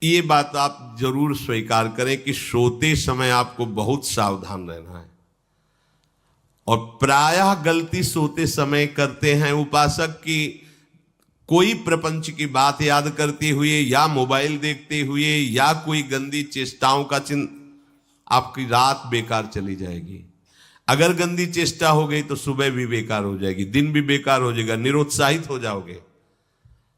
ये बात आप जरूर स्वीकार करें कि सोते समय आपको बहुत सावधान रहना है। और प्रायः गलती सोते समय करते हैं उपासक की, कोई प्रपंच की बात याद करते हुए या मोबाइल देखते हुए या कोई गंदी चेष्टाओं का आपकी रात बेकार चली जाएगी। अगर गंदी चेष्टा हो गई तो सुबह भी बेकार हो जाएगी, दिन भी बेकार हो जाएगा, निरुत्साहित हो जाओगे।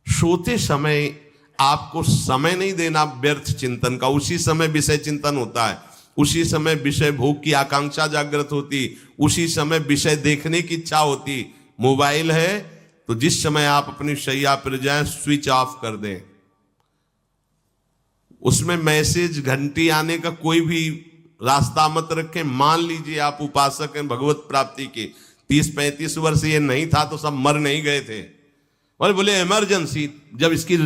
सोते समय आपको समय नहीं देना व्यर्थ चिंतन का। उसी समय विषय चिंतन होता है, उसी समय विषय भोग की आकांक्षा जागृत होती, उसी समय विषय देखने की इच्छा होती। मोबाइल है तो जिस समय आप अपनी शैया पर जाएं स्विच ऑफ कर दें। उसमें मैसेज घंटी आने का कोई भी रास्ता मत रखें। मान लीजिए आप उपासक हैं भगवत प्राप्ति के, 30-35 वर्ष ये नहीं था तो सब मर नहीं गए थे। और बोले इमरजेंसी, जब इसकी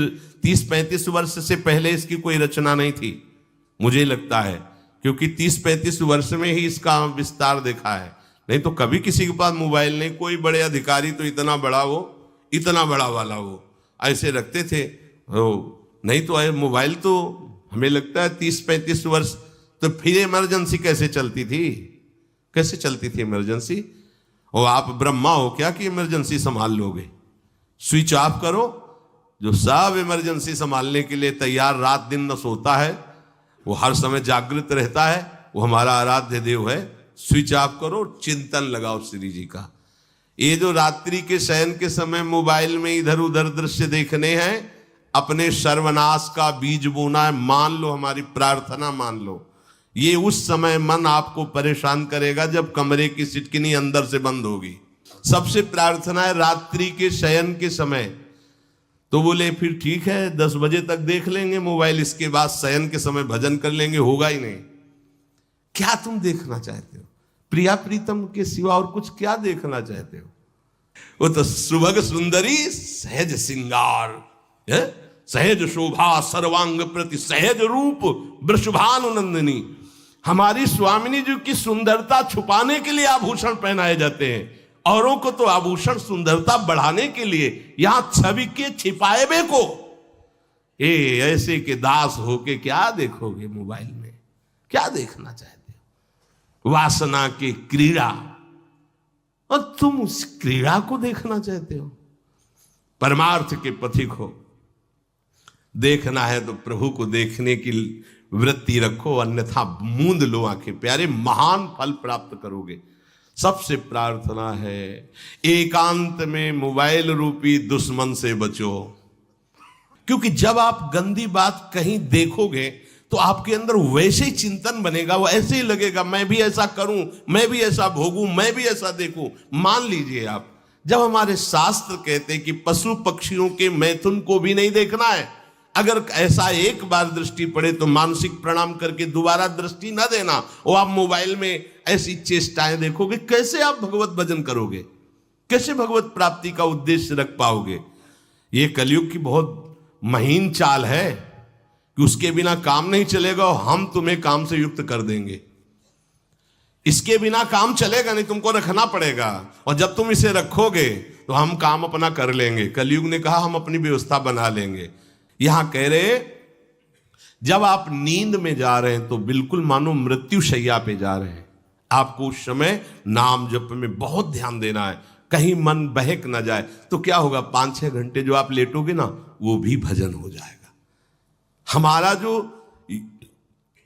30-35 वर्ष से पहले इसकी कोई रचना नहीं थी, मुझे लगता है, क्योंकि 30-35 वर्ष में ही इसका विस्तार देखा है। नहीं तो कभी किसी के पास मोबाइल नहीं। कोई बड़े अधिकारी तो इतना बड़ा वो, इतना बड़ा वाला वो ऐसे रखते थे नहीं तो मोबाइल तो हमें लगता है 30-35 वर्ष। तो फिर इमरजेंसी कैसे चलती थी, कैसे चलती थी इमरजेंसी? और आप ब्रह्मा हो क्या कि इमरजेंसी संभाल लोगे? स्विच ऑफ करो। जो सब इमरजेंसी संभालने के लिए तैयार, रात दिन न सोता है, वो हर समय जागृत रहता है, वो हमारा आराध्य देव है। स्विच ऑफ करो, चिंतन लगाओ श्री जी का। ये जो रात्रि के शयन के समय मोबाइल में इधर उधर दृश्य देखने हैं, अपने सर्वनाश का बीज बोना है। मान लो, हमारी प्रार्थना मान लो, ये उस समय मन आपको परेशान करेगा जब कमरे की सिटकिनी अंदर से बंद होगी। सबसे प्रार्थना है रात्रि के शयन के समय। तो बोले फिर ठीक है 10 बजे तक देख लेंगे मोबाइल, इसके बाद शयन के समय भजन कर लेंगे। होगा ही नहीं। क्या तुम देखना चाहते हो? प्रिया प्रीतम के सिवा और कुछ क्या देखना चाहते हो? वो तो सुभग सुंदरी सहज सिंगार, सहज शोभा सर्वांग प्रति सहज रूप वृषभानुनंदिनी। हमारी स्वामिनी जी की सुंदरता छुपाने के लिए आभूषण पहनाए जाते हैं, औरों को तो आभूषण सुंदरता बढ़ाने के लिए। यहां छवि के छिपाए को ऐसे के दास होके क्या देखोगे मोबाइल में? क्या देखना चाहते हो? वासना की क्रीड़ा, और तुम उस क्रीड़ा को देखना चाहते हो? परमार्थ के पथिक हो। देखना है तो प्रभु को देखने की वृत्ति रखो, अन्यथा मूंद लो आंखें। प्यारे, महान फल प्राप्त करोगे। सबसे प्रार्थना है एकांत में मोबाइल रूपी दुश्मन से बचो। क्योंकि जब आप गंदी बात कहीं देखोगे तो आपके अंदर वैसे ही चिंतन बनेगा, वो ऐसे ही लगेगा मैं भी ऐसा करूं, मैं भी ऐसा भोगूं, मैं भी ऐसा देखूं। मान लीजिए आप, जब हमारे शास्त्र कहते हैं कि पशु पक्षियों के मैथुन को भी नहीं देखना है, अगर ऐसा एक बार दृष्टि पड़े तो मानसिक प्रणाम करके दोबारा दृष्टि न देना। और आप मोबाइल में ऐसी चेष्टाएं देखोगे, कैसे आप भगवत भजन करोगे? कैसे भगवत प्राप्ति का उद्देश्य रख पाओगे? ये कलयुग की बहुत महीन चाल है कि उसके बिना काम नहीं चलेगा और हम तुम्हें काम से युक्त कर देंगे। इसके बिना काम चलेगा नहीं, तुमको रखना पड़ेगा। और जब तुम इसे रखोगे तो हम काम अपना कर लेंगे। कलयुग ने कहा हम अपनी व्यवस्था बना लेंगे। यहां कह रहे जब आप नींद में जा रहे हैं तो बिल्कुल मानो मृत्यु शैया पे जा रहे हैं। आपको उस समय नाम जप में बहुत ध्यान देना है, कहीं मन बहक ना जाए। तो क्या होगा, 5-6 घंटे जो आप लेटोगे ना, वो भी भजन हो जाएगा। हमारा जो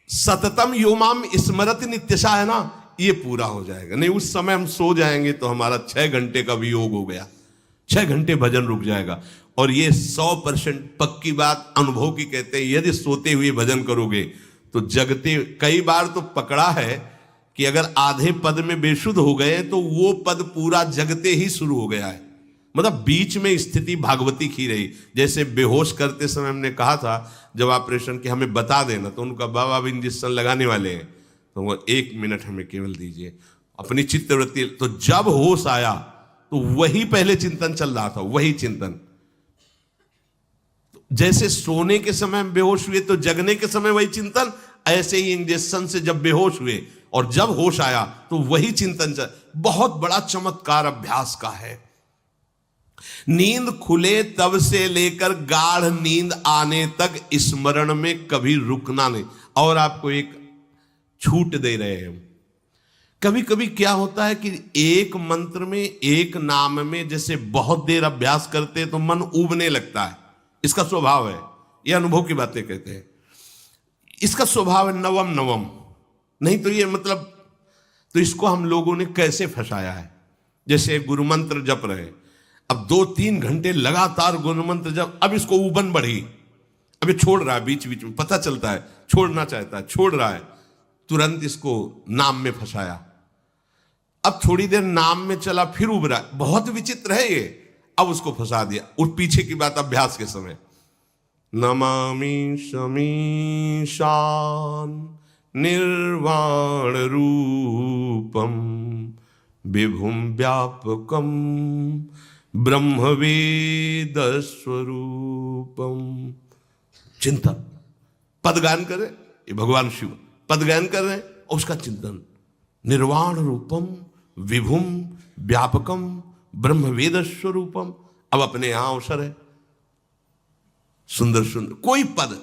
सततम योमाम स्मरति नित्यशा है ना, ये पूरा हो जाएगा। नहीं, उस समय हम सो जाएंगे तो हमारा 6 घंटे का भी योग हो गया, 6 घंटे भजन रुक जाएगा। और ये 100% पक्की बात अनुभव की कहते हैं। यदि सोते हुए भजन करोगे तो जगते, कई बार तो पकड़ा है कि अगर आधे पद में बेशुद्ध हो गए तो वो पद पूरा जगते ही शुरू हो गया है। मतलब बीच में स्थिति भागवती की रही। जैसे बेहोश करते समय हमने कहा था जब ऑपरेशन के हमें बता देना, तो उनका बाबा अब इंजेक्शन लगाने वाले हैं तो वो 1 मिनट हमें केवल दीजिए, अपनी चित्तवृत्ति। तो जब होश आया तो वही पहले चिंतन चल रहा था, वही चिंतन। जैसे सोने के समय बेहोश हुए तो जगने के समय वही चिंतन, ऐसे ही इंजेक्शन से जब बेहोश हुए और जब होश आया तो वही चिंतन चल। बहुत बड़ा चमत्कार अभ्यास का है। नींद खुले तब से लेकर गाढ़ नींद आने तक स्मरण में कभी रुकना नहीं। और आपको एक छूट दे रहे हैं। कभी कभी क्या होता है कि एक मंत्र में, एक नाम में जैसे बहुत देर अभ्यास करते हैं तो मन उबने लगता है। इसका स्वभाव है, ये अनुभव की बातें कहते हैं। इसका स्वभाव है नवम नवम, नहीं तो ये मतलब, तो इसको हम लोगों ने कैसे फंसाया है। जैसे गुरु मंत्र जप रहे, अब 2-3 घंटे लगातार गुरु मंत्र जप, अब इसको उबन बढ़ी, अब ये छोड़ रहा है, बीच बीच में पता चलता है छोड़ना चाहता है, छोड़ रहा है, तुरंत इसको नाम में फंसाया। अब थोड़ी देर नाम में चला, फिर उब रहा है, बहुत विचित्र है ये, अब उसको फंसा दिया। उस पीछे की बात अभ्यास के समय, नमामि शमीशान निर्वाण रूपम विभुम व्यापकम ब्रह्मवेद स्वरूपम। चिंतन, पदगान कर रहे, ये भगवान शिव पदगान कर रहे हैं, और उसका चिंतन, निर्वाण रूपम विभुम व्यापकम ब्रह्मवेद स्वरूपम। अब अपने यहां अवसर है, सुंदर सुंदर कोई पद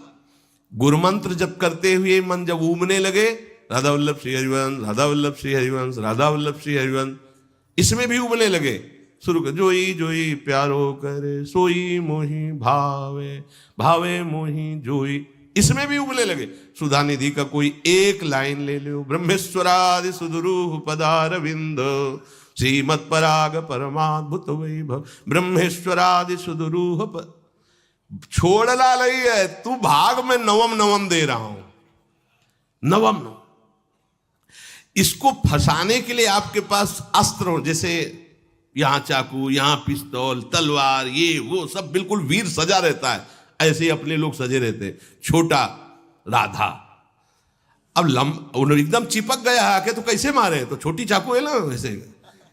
गुरु मंत्र जब करते हुए मन जब उमने लगे, राधा वल्लभ श्री हरिवंश, राधा वल्लभ श्री हरिवंश, राधा वल्लभ श्री हरिवंश, इसमें भी उमने लगे, शुरू कर, जोई जोई प्यारो करे सोई मोही भावे, भावे मोही जोई, इसमें भी उबले लगे। सुधा निधि का कोई एक लाइन ले लो, ब्रह्मेश्वरादि सुदुरूह पदारविंद श्रीमत् पराग परमाद्भुत वैभव, ब्रह्मेश्वरादि सुदुरूह छोड़ना नहीं है, तू भाग में नवम नवम दे रहा हूं, नवम नवम। इसको फंसाने के लिए आपके पास अस्त्र हो, जैसे यहां चाकू, यहां पिस्तौल, तलवार, ये वो सब बिल्कुल वीर सजा रहता है, ऐसे ही अपने लोग सजे रहते। छोटा राधा, अब एकदम चिपक गया है, तो कैसे मारे, तो छोटी चाकू है ना वैसे,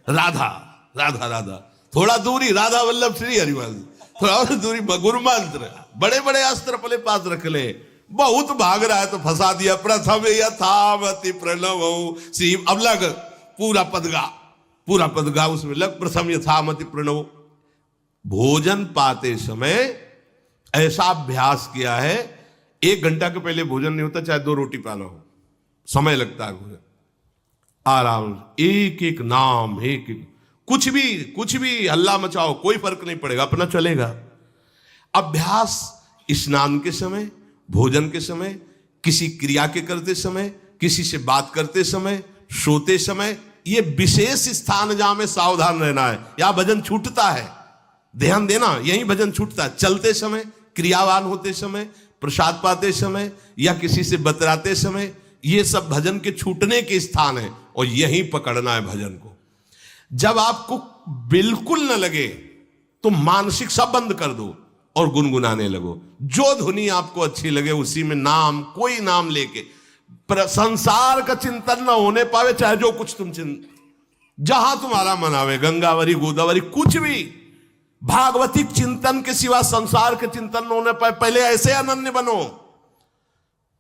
राधा राधा राधा, थोड़ा दूरी राधा वल्लभ श्री हरिवंश, थोड़ा और दूरी गुरु मंत्र, बड़े बड़े अस्त्र अपने पास रख ले, बहुत भाग रहा है तो फंसा दिया। प्रथम यथावति प्रणव श्री, अब लग पूरा पदगा, पूरा पदगा उसमें लग, प्रथम यथामति प्रणव। भोजन पाते समय ऐसा अभ्यास किया है, 1 घंटा के पहले भोजन नहीं होता, चाहे 2 रोटी पाना हो, समय लगता है भोजन, आराम, एक एक नाम, एक एक, कुछ भी हल्ला मचाओ, कोई फर्क नहीं पड़ेगा, अपना चलेगा। अभ्यास स्नान के समय, भोजन के समय, किसी क्रिया के करते समय, किसी से बात करते समय, सोते समय, ये विशेष स्थान जहां में सावधान रहना है। यहां भजन छूटता है, ध्यान देना, यही भजन छूटता है। चलते समय, क्रियावान होते समय, प्रसाद पाते समय, या किसी से बतराते समय, ये सब भजन के छूटने के स्थान है, और यहीं पकड़ना है भजन को। जब आपको बिल्कुल न लगे तो मानसिक सब बंद कर दो और गुनगुनाने लगो, जो धुनी आपको अच्छी लगे उसी में नाम, कोई नाम लेके, संसार का चिंतन न होने पावे, चाहे जो कुछ तुम जहां तुम्हारा मन आवे, गंगावरी गोदावरी कुछ भी, भागवतिक चिंतन के सिवा संसार के चिंतन न होने पाए। पहले ऐसे अनन्य बनो,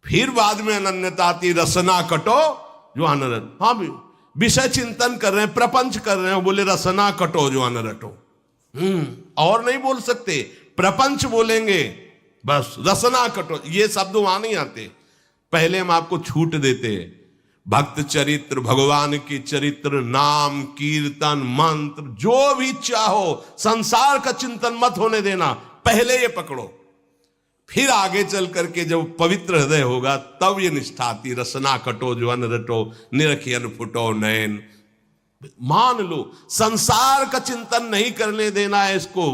फिर बाद में अनन्यता आती, रसना कटो जो अनरट। हाँ भी विषय चिंतन कर रहे हैं, प्रपंच कर रहे हैं, बोले रसना कटो जो अनरटो, और नहीं बोल सकते, प्रपंच बोलेंगे बस, रसना कटो, ये शब्द वहां नहीं आते। पहले हम आपको छूट देते, भक्त चरित्र, भगवान की चरित्र, नाम, कीर्तन, मंत्र, जो भी चाहो, संसार का चिंतन मत होने देना, पहले ये पकड़ो, फिर आगे चल करके जब पवित्र हृदय होगा तब ये निष्ठा आती, रसना कटो जो अन रटो, निरखियन फुटो नयन। मान लो संसार का चिंतन नहीं करने देना है इसको,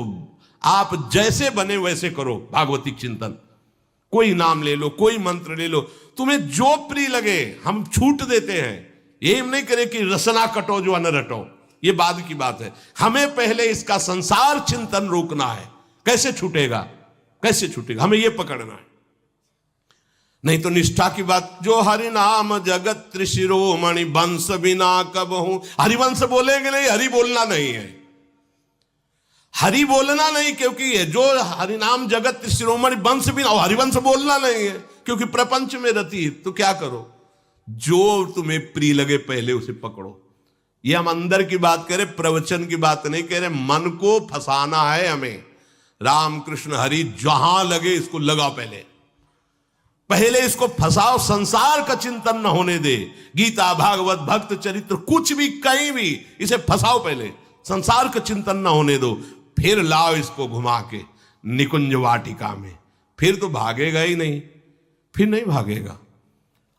आप जैसे बने वैसे करो भागवतिक चिंतन, कोई नाम ले लो, कोई मंत्र ले लो, तुम्हें जो प्रिय लगे, हम छूट देते हैं। ये नहीं करे कि रसना कटो जो अन रटो, ये बाद की बात है, हमें पहले इसका संसार चिंतन रोकना है। कैसे छूटेगा, कैसे छूटेगा, हमें यह पकड़ना है, नहीं तो निष्ठा की बात। जो हरि नाम जगत त्रिशिरोमणि वंश बिना कब हूं, हरिवंश बोलेंगे नहीं, हरि बोलना नहीं है, हरि बोलना नहीं, क्योंकि जो हरिनाम जगत त्रिशिरोमणि वंश बिना, और हरिवंश बोलना नहीं है क्योंकि प्रपंच में रति। तो क्या करो, जो तुम्हें प्रिय लगे पहले उसे पकड़ो, ये हम अंदर की बात करें, प्रवचन की बात नहीं कह रहे। मन को फंसाना है हमें। राम कृष्ण हरि जहां लगे इसको लगाओ, पहले इसको फंसाओ, संसार का चिंतन न होने दे। गीता भागवत भक्त चरित्र कुछ भी कहीं भी इसे फंसाओ, पहले संसार का चिंतन न होने दो, फिर लाओ इसको घुमा के निकुंज वाटिका में। फिर तो भागेगा ही नहीं, फिर नहीं भागेगा।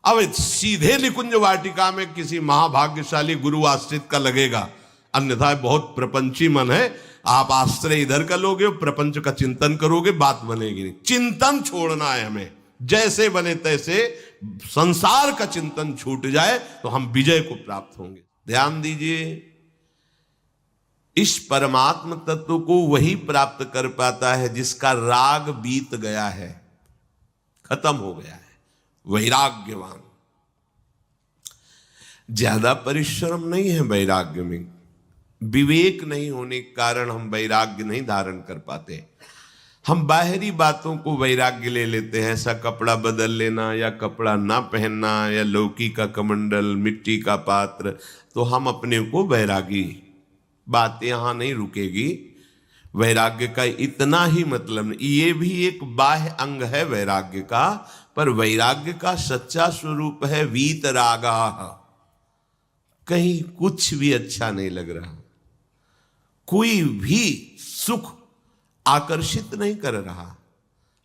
अब सीधे निकुंज वाटिका में किसी महाभाग्यशाली गुरु आश्रित का लगेगा, अन्यथा बहुत प्रपंची मन है। आप आश्रय इधर का लोगे, प्रपंच का चिंतन करोगे, बात बनेगी नहीं। चिंतन छोड़ना है हमें, जैसे बने तैसे संसार का चिंतन छूट जाए तो हम विजय को प्राप्त होंगे। ध्यान दीजिए, इस परमात्म तत्व को वही प्राप्त कर पाता है जिसका राग बीत गया है, खत्म हो गया है, वैराग्यवान। ज्यादा परिश्रम नहीं है वैराग्य में, विवेक नहीं होने के कारण हम वैराग्य नहीं धारण कर पाते। हम बाहरी बातों को वैराग्य ले लेते हैं, ऐसा कपड़ा बदल लेना या कपड़ा ना पहनना या लौकी का कमंडल, मिट्टी का पात्र, तो हम अपने को वैरागी। बात यहां नहीं रुकेगी। वैराग्य का इतना ही मतलब नहीं, ये भी एक बाह्य अंग है वैराग्य का, पर वैराग्य का सच्चा स्वरूप है वीतरागा। कहीं कुछ भी अच्छा नहीं लग रहा, कोई भी सुख आकर्षित नहीं कर रहा,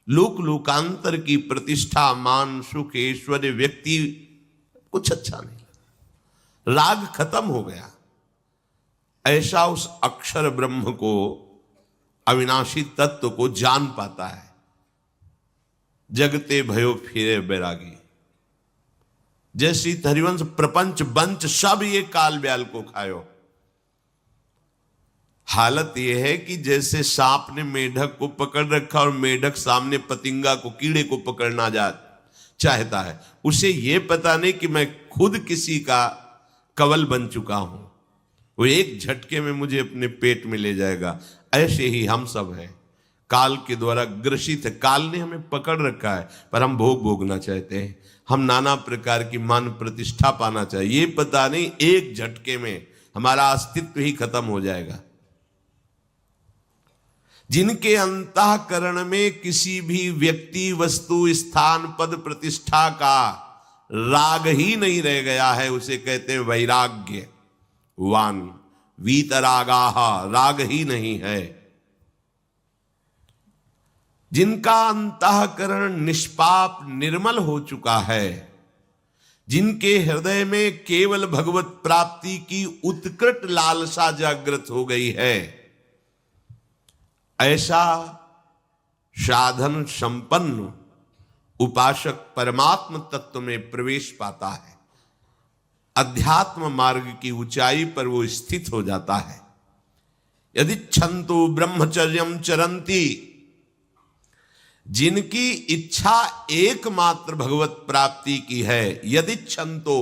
लोक लोकांतर की प्रतिष्ठा, मान, सुख, ऐश्वर्य, व्यक्ति कुछ अच्छा नहीं लगा, राग खत्म हो गया। ऐसा उस अक्षर ब्रह्म को, अविनाशी तत्व को जान पाता है। जगते भयो फिरे बैरागी। जैसी हरिवंश प्रपंच बंच सब ये काल ब्याल को खायो। हालत यह है कि जैसे सांप ने मेढक को पकड़ रखा और मेढक सामने पतिंगा को, कीड़े को पकड़ना चाहता है, उसे यह पता नहीं कि मैं खुद किसी का कवल बन चुका हूं, वो एक झटके में मुझे अपने पेट में ले जाएगा। ऐसे ही हम सब हैं, काल के द्वारा ग्रसित है। काल ने हमें पकड़ रखा है, पर हम भोग भोगना चाहते हैं, हम नाना प्रकार की मान प्रतिष्ठा पाना चाहिए। ये पता नहीं एक झटके में हमारा अस्तित्व ही खत्म हो जाएगा। जिनके अंतःकरण में किसी भी व्यक्ति, वस्तु, स्थान, पद, प्रतिष्ठा का राग ही नहीं रह गया है, उसे कहते हैं वैराग्य वान। वीतरागाह, राग ही नहीं है। जिनका अंतःकरण निष्पाप निर्मल हो चुका है, जिनके हृदय में केवल भगवत प्राप्ति की उत्कट लालसा जागृत हो गई है, ऐसा साधन संपन्न उपासक परमात्म तत्व में प्रवेश पाता है। अध्यात्म मार्ग की ऊंचाई पर वो स्थित हो जाता है। यदि छंतु ब्रह्मचर्यम चरंती, जिनकी इच्छा एकमात्र भगवत प्राप्ति की है, यदि छंतो,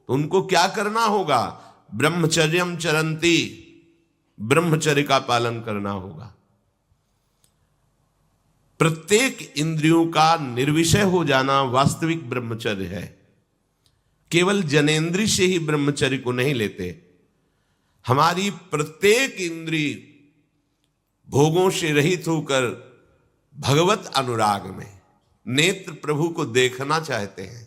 तो उनको क्या करना होगा? ब्रह्मचर्यम चरंती, ब्रह्मचर्य का पालन करना होगा। प्रत्येक इंद्रियों का निर्विषय हो जाना वास्तविक ब्रह्मचर्य है। केवल जनेंद्री से ही ब्रह्मचर्य को नहीं लेते। हमारी प्रत्येक इंद्री भोगों से रहित होकर भगवत अनुराग में, नेत्र प्रभु को देखना चाहते हैं,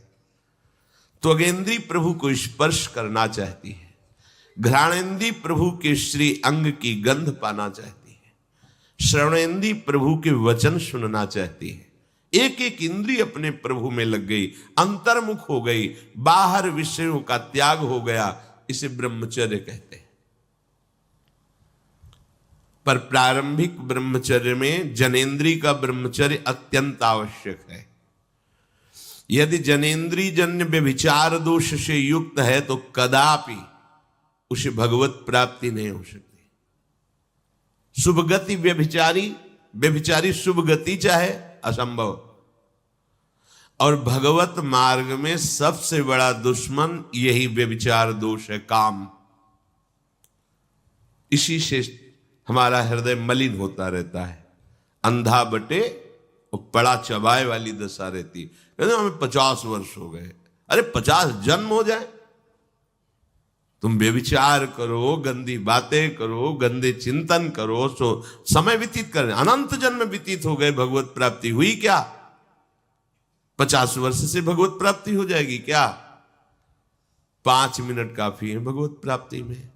त्वगेंद्री प्रभु को स्पर्श करना चाहती है, घ्राणेंद्री प्रभु के श्री अंग की गंध पाना चाहती है, श्रवणेंद्री प्रभु के वचन सुनना चाहती है। एक एक इंद्री अपने प्रभु में लग गई, अंतर्मुख हो गई, बाहर विषयों का त्याग हो गया। इसे ब्रह्मचर्य कहते हैं। पर प्रारंभिक ब्रह्मचर्य में जनेंद्री का ब्रह्मचर्य अत्यंत आवश्यक है। यदि जनेंद्री जन्य व्यभिचार दोष से युक्त है तो कदापि उसे भगवत प्राप्ति नहीं हो सकती। शुभ गति व्यभिचारी शुभ गति चाहे, असंभव। और भगवत मार्ग में सबसे बड़ा दुश्मन यही व्यभिचार दोष है, काम। इसी से हमारा हृदय मलिन होता रहता है, अंधा बटे और पड़ा चबाए वाली दशा रहती है। हमें 50 वर्ष हो गए। अरे 50 जन्म हो जाए, तुम व्यभिचार करो, गंदी बातें करो, गंदे चिंतन करो, सो समय व्यतीत कर, अनंत जन्म व्यतीत हो गए, भगवत प्राप्ति हुई क्या? 50 वर्ष से भगवत प्राप्ति हो जाएगी क्या? 5 मिनट काफी है भगवत प्राप्ति में,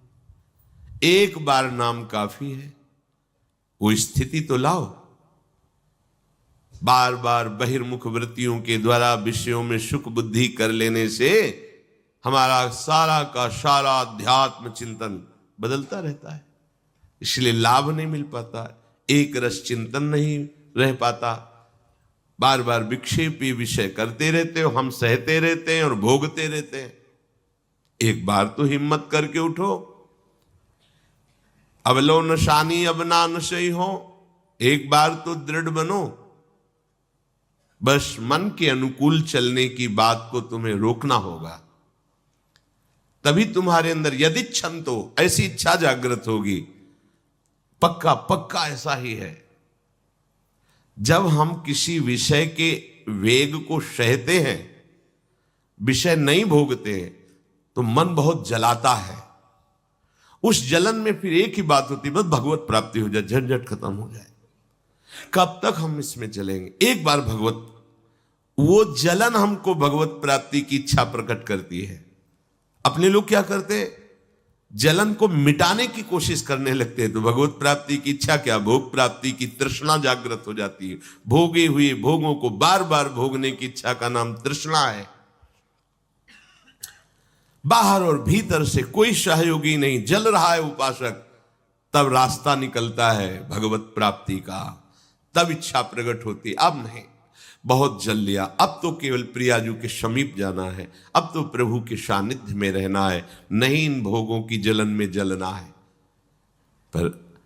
एक बार नाम काफी है। वो स्थिति तो लाओ। बार बार बहिर्मुख वृत्तियों के द्वारा विषयों में सुख बुद्धि कर लेने से हमारा सारा का सारा अध्यात्म चिंतन बदलता रहता है, इसलिए लाभ नहीं मिल पाता, एक रस चिंतन नहीं रह पाता। बार बार विक्षेपी विषय करते रहते हो, हम सहते रहते हैं और भोगते रहते हैं। एक बार तो हिम्मत करके उठो, अवलो नशानी अब ना नशई हो, एक बार तो दृढ़ बनो। बस मन के अनुकूल चलने की बात को तुम्हें रोकना होगा, तभी तुम्हारे अंदर यदि क्षंतो, ऐसी इच्छा जागृत होगी। पक्का पक्का ऐसा ही है, जब हम किसी विषय के वेग को सहते हैं, विषय नहीं भोगते, तो मन बहुत जलाता है। उस जलन में फिर एक ही बात होती है, बस भगवत प्राप्ति हो जाए, झंझट खत्म हो जाए। कब तक हम इसमें चलेंगे? एक बार भगवत, वो जलन हमको भगवत प्राप्ति की इच्छा प्रकट करती है। अपने लोग क्या करते हैं, जलन को मिटाने की कोशिश करने लगते हैं, तो भगवत प्राप्ति की इच्छा क्या, भोग प्राप्ति की तृष्णा जागृत हो जाती है। भोगे हुए भोगों को बार बार भोगने की इच्छा का नाम तृष्णा है। बाहर और भीतर से कोई सहयोगी नहीं, जल रहा है उपासक, तब रास्ता निकलता है भगवत प्राप्ति का, तब इच्छा प्रकट होती। अब नहीं, बहुत जल लिया, अब तो केवल प्रियाजू के समीप जाना है, अब तो प्रभु के सानिध्य में रहना है, नहीं इन भोगों की जलन में जलना है। पर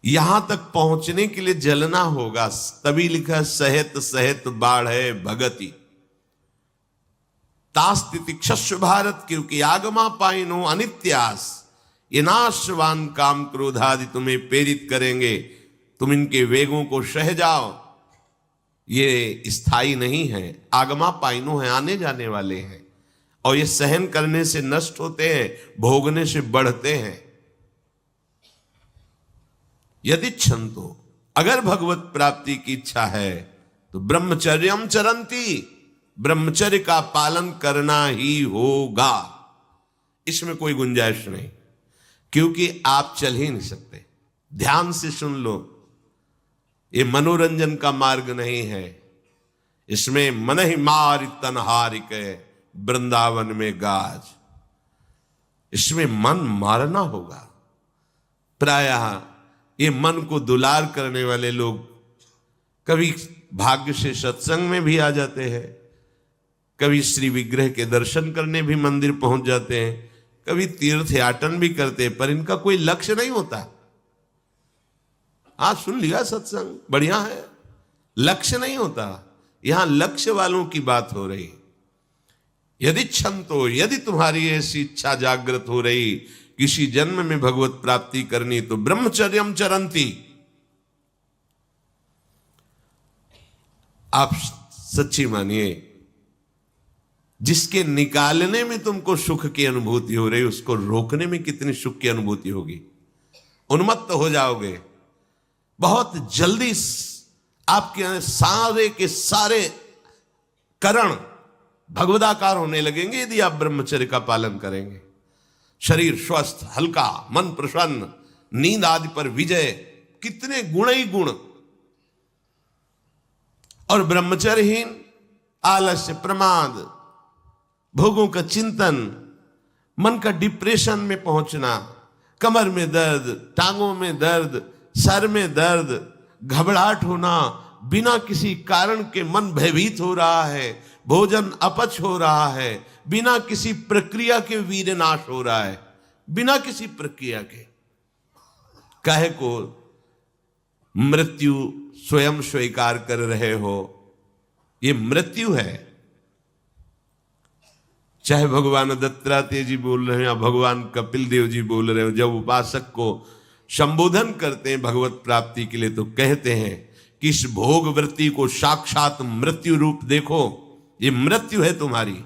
यहां तक पहुंचने के लिए जलना होगा, तभी लिखा सहित सहित बाढ़ है भगति तास्तिति क्षस्व भारत, क्योंकि आगमा पाइनो अनित्यास, ये नाशवान काम क्रोध आदि तुम्हें प्रेरित करेंगे, तुम इनके वेगों को सह जाओ। ये स्थायी नहीं है, आगमा पाइनो है, आने जाने वाले हैं, और ये सहन करने से नष्ट होते हैं, भोगने से बढ़ते हैं। यदि क्षंतो, अगर भगवत प्राप्ति की इच्छा है तो ब्रह्मचर्यम चरंती, ब्रह्मचर्य का पालन करना ही होगा, इसमें कोई गुंजाइश नहीं, क्योंकि आप चल ही नहीं सकते। ध्यान से सुन लो, ये मनोरंजन का मार्ग नहीं है, इसमें मन ही मार तनहारिक वृंदावन में गाज, इसमें मन मारना होगा। प्रायः ये मन को दुलार करने वाले लोग कभी भाग्य से सत्संग में भी आ जाते हैं, कभी श्री विग्रह के दर्शन करने भी मंदिर पहुंच जाते हैं, कभी तीर्थ याटन भी करते हैं, पर इनका कोई लक्ष्य नहीं होता। आज सुन लिया सत्संग, बढ़िया है, लक्ष्य नहीं होता। यहां लक्ष्य वालों की बात हो रही। यदि क्षंतो, यदि तुम्हारी ऐसी इच्छा जागृत हो रही किसी जन्म में भगवत प्राप्ति करनी, तो ब्रह्मचर्यम चरंती, आप सच्ची मानिए, जिसके निकालने में तुमको सुख की अनुभूति हो रही, उसको रोकने में कितनी सुख की अनुभूति होगी। उन्मत्त हो जाओगे, बहुत जल्दी आपके सारे के सारे करण भगवदाकार होने लगेंगे यदि आप ब्रह्मचर्य का पालन करेंगे। शरीर स्वस्थ, हल्का, मन प्रसन्न, नींद आदि पर विजय, कितने गुण ही गुण। और ब्रह्मचर्यहीन आलस्य, प्रमाद, भोगों का चिंतन, मन का डिप्रेशन में पहुंचना, कमर में दर्द, टांगों में दर्द, सर में दर्द, घबराहट होना, बिना किसी कारण के मन भयभीत हो रहा है, भोजन अपच हो रहा है, बिना किसी प्रक्रिया के वीरनाश हो रहा है, बिना किसी प्रक्रिया के। काहे को मृत्यु स्वयं स्वीकार कर रहे हो, ये मृत्यु है। चाहे भगवान दत्तात्रेय जी बोल रहे हैं या भगवान कपिल देव जी बोल रहे हो, जब उपासक को संबोधन करते हैं भगवत प्राप्ति के लिए, तो कहते हैं कि इस भोग वृत्ति को साक्षात मृत्यु रूप देखो, ये मृत्यु है तुम्हारी।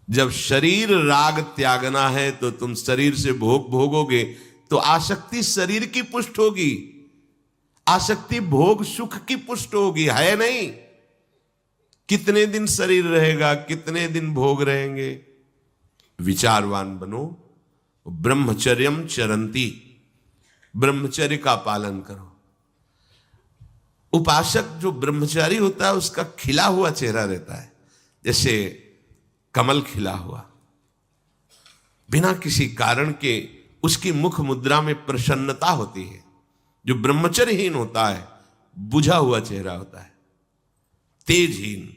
जब शरीर राग त्यागना है तो तुम शरीर से भोग भोगोगे तो आसक्ति शरीर की पुष्ट होगी, आसक्ति भोग सुख की पुष्ट होगी, है नहीं। कितने दिन शरीर रहेगा, कितने दिन भोग रहेंगे। विचारवान बनो, ब्रह्मचर्यम चरंती, ब्रह्मचर्य का पालन करो। उपासक जो ब्रह्मचारी होता है उसका खिला हुआ चेहरा रहता है, जैसे कमल खिला हुआ, बिना किसी कारण के उसकी मुख मुद्रा में प्रसन्नता होती है। जो ब्रह्मचर्यहीन होता है बुझा हुआ चेहरा होता है, तेजहीन,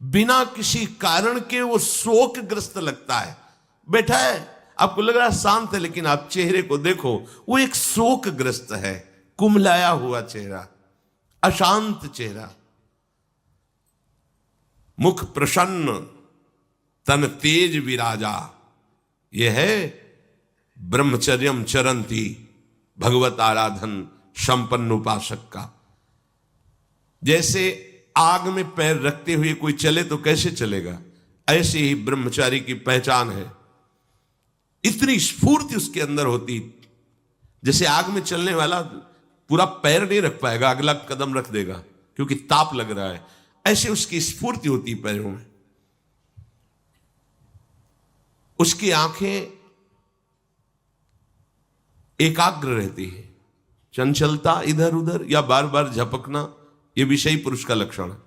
बिना किसी कारण के वो शोकग्रस्त लगता है। बैठा है, आपको लग रहा है शांत है, लेकिन आप चेहरे को देखो, वो एक शोकग्रस्त है, कुम्हलाया हुआ चेहरा, अशांत चेहरा। मुख प्रसन्न, तन तेज विराजा, यह है ब्रह्मचर्यम चरंती, भगवत आराधन संपन्न उपासक का। जैसे आग में पैर रखते हुए कोई चले तो कैसे चलेगा, ऐसे ही ब्रह्मचारी की पहचान है। इतनी स्फूर्ति उसके अंदर होती, जैसे आग में चलने वाला पूरा पैर नहीं रख पाएगा, अगला कदम रख देगा क्योंकि ताप लग रहा है, ऐसे उसकी स्फूर्ति होती पैरों में। उसकी आंखें एकाग्र रहती है, चंचलता इधर उधर या बार बार झपकना यह विषयी पुरुष का लक्षण है।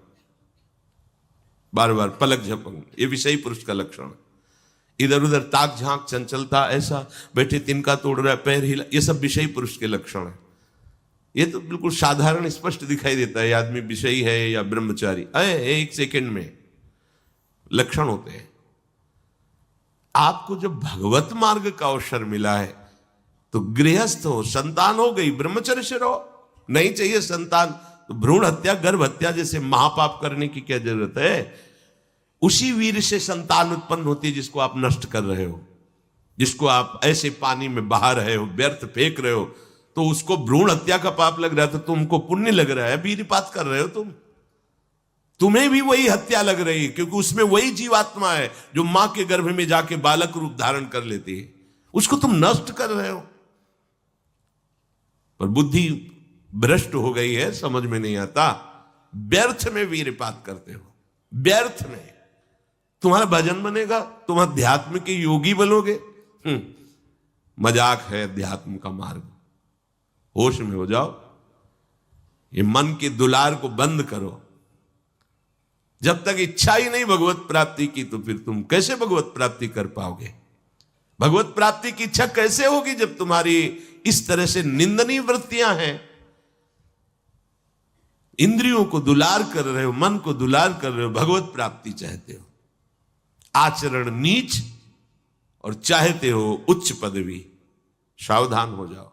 बार बार पलक झपकना यह विषयी पुरुष का लक्षण है। इधर उधर ताक झांक, चंचलता, ऐसा बैठे तिनका तोड़ रहा है, पैर हिला, ये सब विषयी पुरुष के लक्षण है। ये तो बिल्कुल साधारण स्पष्ट दिखाई देता है आदमी विषयी है या ब्रह्मचारी, एक सेकंड में लक्षण होते हैं। आपको जब भगवत मार्ग का अवसर मिला है तो गृहस्थ हो, संतान हो गई, ब्रह्मचर्य से रहो। नहीं चाहिए संतान तो भ्रूण हत्या, गर्भ हत्या जैसे महापाप करने की क्या जरूरत है। उसी वीर से संतान उत्पन्न होती है जिसको आप नष्ट कर रहे हो, जिसको आप ऐसे पानी में बहा रहे हो, व्यर्थ फेंक रहे हो, तो उसको भ्रूण हत्या का पाप लग रहा है, तो तुमको पुण्य लग रहा है, वीरपात कर रहे हो तुम्हें भी वही हत्या लग रही है, क्योंकि उसमें वही जीवात्मा है जो मां के गर्भ में जाके बालक रूप धारण कर लेती है, उसको तुम नष्ट कर रहे हो। पर बुद्धि भ्रष्ट हो गई है, समझ में नहीं आता, व्यर्थ में वीरपात करते हो, व्यर्थ में। तुम्हारा भजन बनेगा, तुम अध्यात्म के योगी बनोगे, मजाक है अध्यात्म का मार्ग। होश में हो जाओ, ये मन के दुलार को बंद करो। जब तक इच्छा ही नहीं भगवत प्राप्ति की, तो फिर तुम कैसे भगवत प्राप्ति कर पाओगे। भगवत प्राप्ति की इच्छा कैसे होगी जब तुम्हारी इस तरह से निंदनीय वृत्तियां हैं। इंद्रियों को दुलार कर रहे हो, मन को दुलार कर रहे हो, भगवत प्राप्ति चाहते हो, आचरण नीच और चाहते हो उच्च पदवी। सावधान हो जाओ।